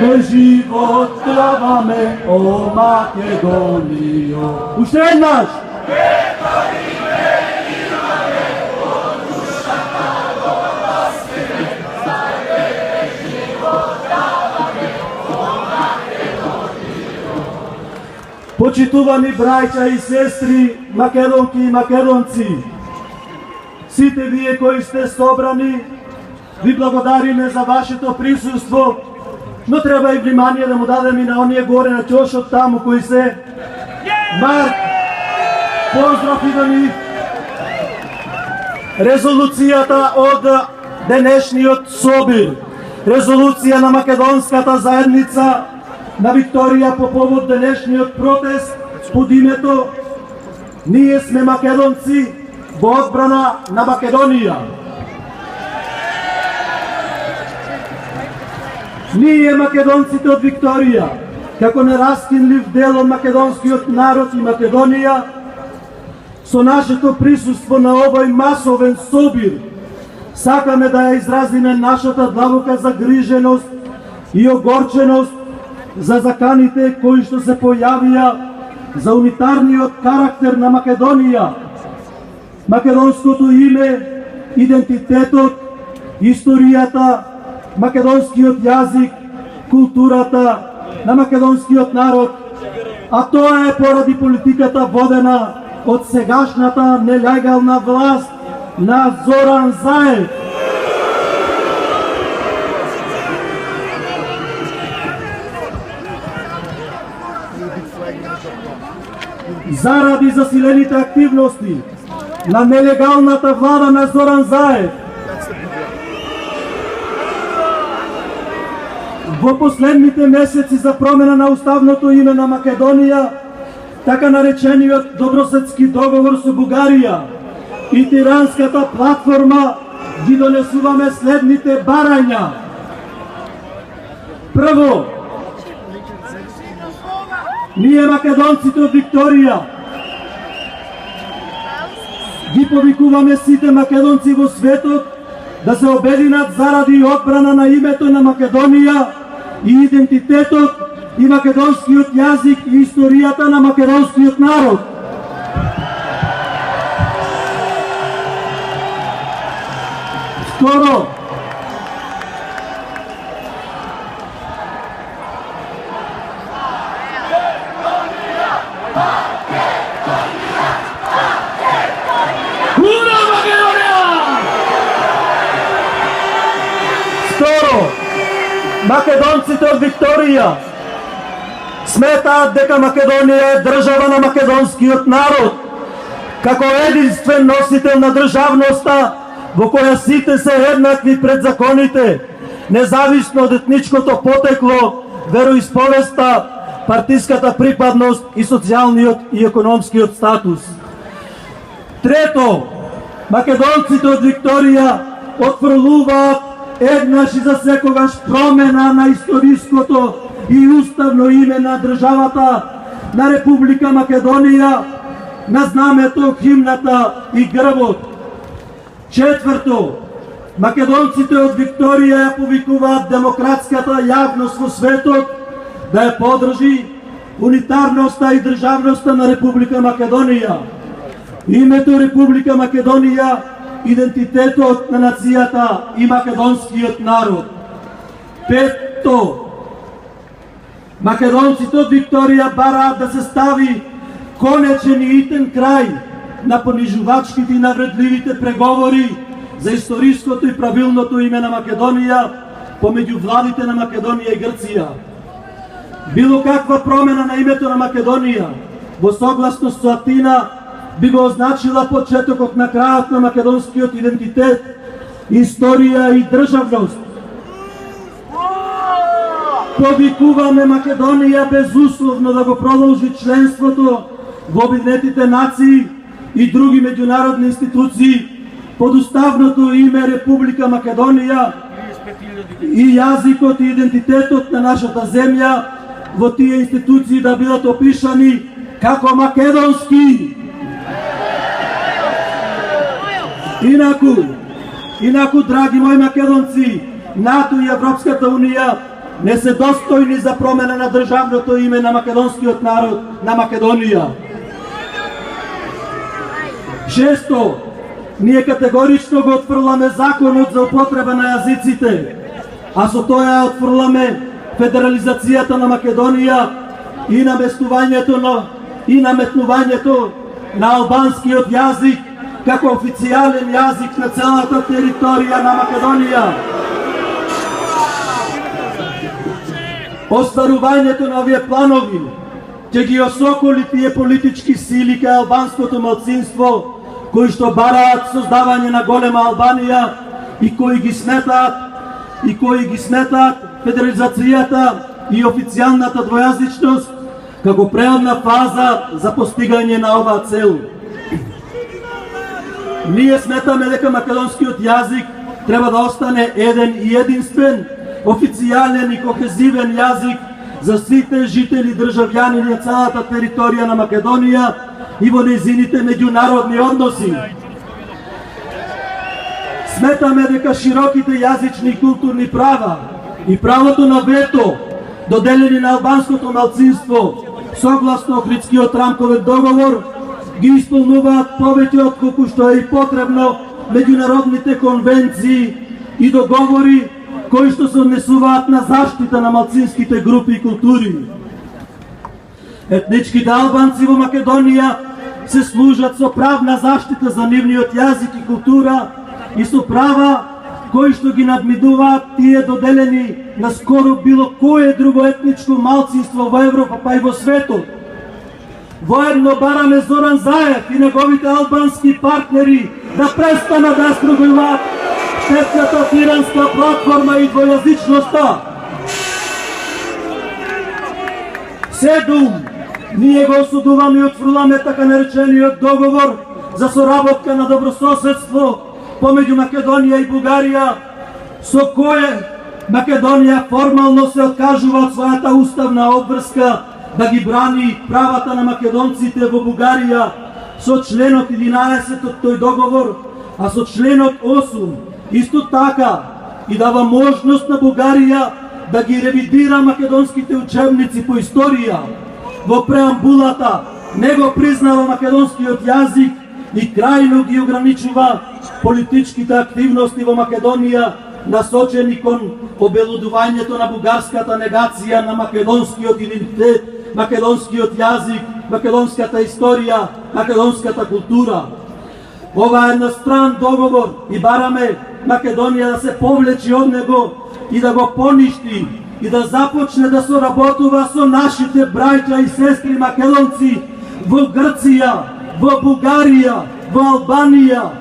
Без живот требаме, о Македонијо. Уште еднаш! Почитувани браќа и сестри, македонки и македонци, сите вие кои сте собрани, ви благодариме за вашето присуство, но треба и внимание да му дадеме на оние горе на чошот таму кои се. Марк, поздрав и до нив. Резолуцијата од денешниот собир, резолуција на македонската заедница на Викторија по повод денешниот протест под името Ние сме македонци во одбрана на Македонија. Ние македонците од Викторија, како нераскинлив дел од македонскиот народ и Македонија, со нашето присуство на овој масовен собир, сакаме да ја изразиме нашата длабока загриженост и огорченост за заканите кои што се појавија за унитарниот карактер на Македонија, македонското име, идентитетот, историјата, македонскиот јазик, културата на македонскиот народ, а тоа е поради политиката водена од сегашната нелегална власт на Зоран Заев. Заради засилените активности на нелегалната влада на Зоран Заев, во последните месеци за промена на уставното име на Македонија, така наречениот добросетски договор со Бугарија и тиранската платформа ги донесуваме следните барања. Прво, ние македонците од Викторија ги повикуваме сите македонци во светот да се обединат заради одбрана на името на Македонија и идентитетот и македонскиот јазик и историјата на македонскиот народ. Второ, македонците од Викторија сметаат дека Македонија е држава на македонскиот народ, како единствен носител на државноста во која сите се еднакви пред законите, независно од етничкото потекло, вероисповеста, партиската припадност и социјалниот и економскиот статус. Трето, македонците од Викторија отфрлуваат еднаш и за секогаш промена на историското и уставно име на државата на Република Македонија, на знамето, химната и грбот. Четврто, македонците од Викторија ја повикуваат демократската јавност во светот да ја подржи унитарноста и државноста на Република Македонија. Името Република Македонија, идентитетот на нацијата и македонскиот народ. Петто, македонците од Викторија бараат да се стави конечен и итен крај на понижувачките и навредливите преговори за историското и правилното име на Македонија помеѓу владите на Македонија и Грција. Било каква промена на името на Македонија во согласност со Атина би го означила почетокот на крајот на македонскиот идентитет, историја и државност. Повикуваме Македонија безусловно да го продолжи членството во Обединетите нации и други меѓународни институции под уставното име Република Македонија и јазикот и идентитетот на нашата земја во тие институции да бидат опишани како македонски. Инаку, драги мои македонци, НАТО и Европската Унија не се достојни за промена на државното име на македонскиот народ на Македонија. Шесто, ние категорично го отфрламе законот за употреба на јазиците, а со тоа отфрламе федерализацијата на Македонија и наметнувањето на албанскиот јазик како официјален јазик на целата територија на Македонија. Остварувањето на овие планови ќе ги осоколи тие политички сили кај албанското малцинство кои што бараат создавање на голема Албанија и кои ги сметаат федерализацијата и официјалната двојазичност како преодна фаза за постигање на оваа цел. Ние сметаме дека македонскиот јазик треба да остане еден и единствен, официјален и кохезивен јазик за сите жители државјани на целата територија на Македонија и во нејзините меѓународни односи. Сметаме дека широките јазични и културни права и правото на вето доделени на албанското малцинство согласно Охридскиот рамковен договор ги исполнуваат повеќе од колку што е и потребно меѓународните конвенции и договори кои што се однесуваат на заштита на малцинските групи и култури. Етничките албанци во Македонија се служат со правна заштита за нивниот јазик и култура и со права кои што ги надминуваат тие доделени на скоро било кое друго етничко малцинство во Европа па и во светот. Воедно бараме Зоран Заев и неговите албански партнери да престанат да стругуваат штетната тиранска платформа и двојазичноста. Седум, ние го осудуваме и отфрламе така наречениот договор за соработка на добрососедство помеѓу Македонија и Бугарија, со кое Македонија формално се откажува од својата уставна обврска да ги брани правата на македонците во Бугарија со членот 11 од тој договор, а со членот 8 исто така и дава можност на Бугарија да ги ревидира македонските учебници по историја. Во преамбулата не го признава македонскиот јазик и крајно ги ограничува политичките активности во Македонија насочени кон обелудувањето на бугарската негација на македонскиот идентитет, македонскиот јазик, македонската историја, македонската култура. Ова е едностран договор и бараме Македонија да се повлечи од него и да го поништи и да започне да соработува со нашите браќа и сестри македонци во Грција, во Бугарија, во Албанија,